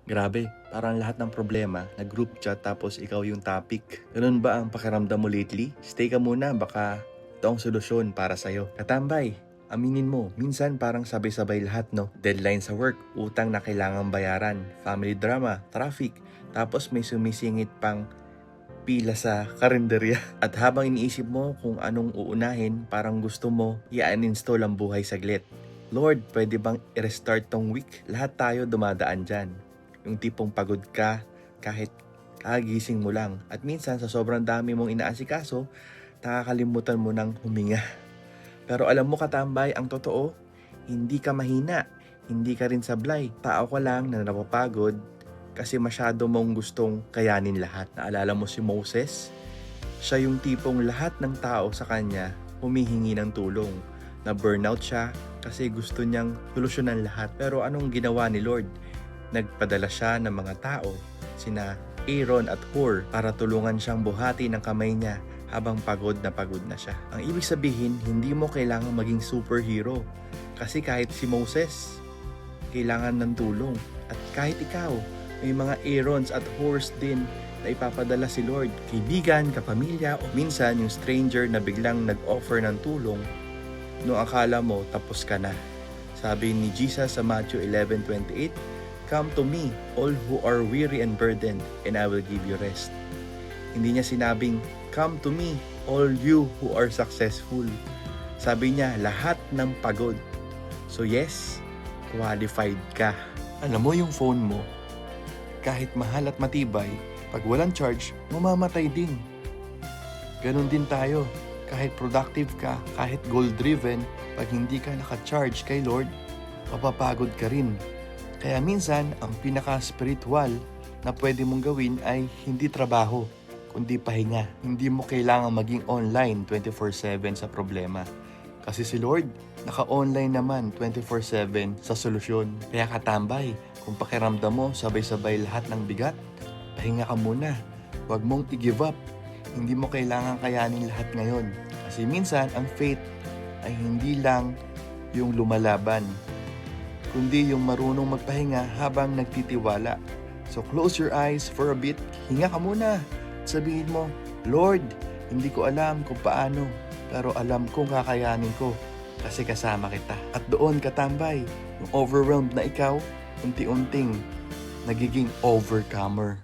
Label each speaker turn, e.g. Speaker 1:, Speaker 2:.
Speaker 1: Grabe, parang lahat ng problema na group chat tapos ikaw yung topic. Ganun ba ang pakiramdam mo lately? Stay ka muna, baka ito ang solusyon para sa'yo. Katambay, aminin mo, minsan parang sabay-sabay lahat, no? Deadline sa work, utang na kailangang bayaran, family drama, traffic, tapos may sumisingit pang pila sa karinderya. At habang iniisip mo kung anong uunahin, parang gusto mo i-uninstall ang buhay saglit. Lord, pwede bang i-restart tong week? Lahat tayo dumadaan dyan. Yung tipong pagod ka kahit kagising mo lang. At minsan sa sobrang dami mong inaasikaso, nakakalimutan mo ng huminga. Pero alam mo katambay, ang totoo, hindi ka mahina. Hindi ka rin sablay. Tao ka lang na napapagod kasi masyado mong gustong kayanin lahat. Naalala mo si Moses? Siya yung tipong lahat ng tao sa kanya humihingi ng tulong. Na burnout siya kasi gusto niyang solusyonan lahat. Pero anong ginawa ni Lord? Nagpadala siya ng mga tao, sina Aaron at Hur, para tulungan siyang buhati ng kamay niya habang pagod na siya. Ang ibig sabihin, hindi mo kailangang maging superhero. Kasi kahit si Moses, kailangan ng tulong. At kahit ikaw, may mga Aarons at Hurs din na ipapadala si Lord. Kaibigan, kapamilya, o minsan yung stranger na biglang nag-offer ng tulong nung akala mo tapos ka na. Sabi ni Jesus sa Matthew 11:28, "Come to me, all who are weary and burdened, and I will give you rest." Hindi niya sinabing, "Come to me, all you who are successful." Sabi niya, lahat ng pagod. So yes, qualified ka. Alam mo yung phone mo, kahit mahal at matibay, pag walang charge, mamamatay din. Ganon din tayo. Kahit productive ka, kahit goal-driven, pag hindi ka naka-charge kay Lord, mapapagod ka rin. Kaya minsan, ang pinaka-spiritual na pwede mong gawin ay hindi trabaho, kundi pahinga. Hindi mo kailangan maging online 24/7 sa problema. Kasi si Lord, naka-online naman 24/7 sa solusyon. Kaya katambay, kung pakiramdam mo sabay-sabay lahat ng bigat, pahinga ka muna. Huwag mong i-give up. Hindi mo kailangan kayanin lahat ngayon. Kasi minsan, ang faith ay hindi lang yung lumalaban, kundi yung marunong magpahinga habang nagtitiwala. So close your eyes for a bit, hinga ka muna. Sabihin mo, Lord, hindi ko alam kung paano, pero alam kong kakayanin ko kasi kasama kita. At doon katambay, yung overwhelmed na ikaw, unti-unting nagiging overcomer.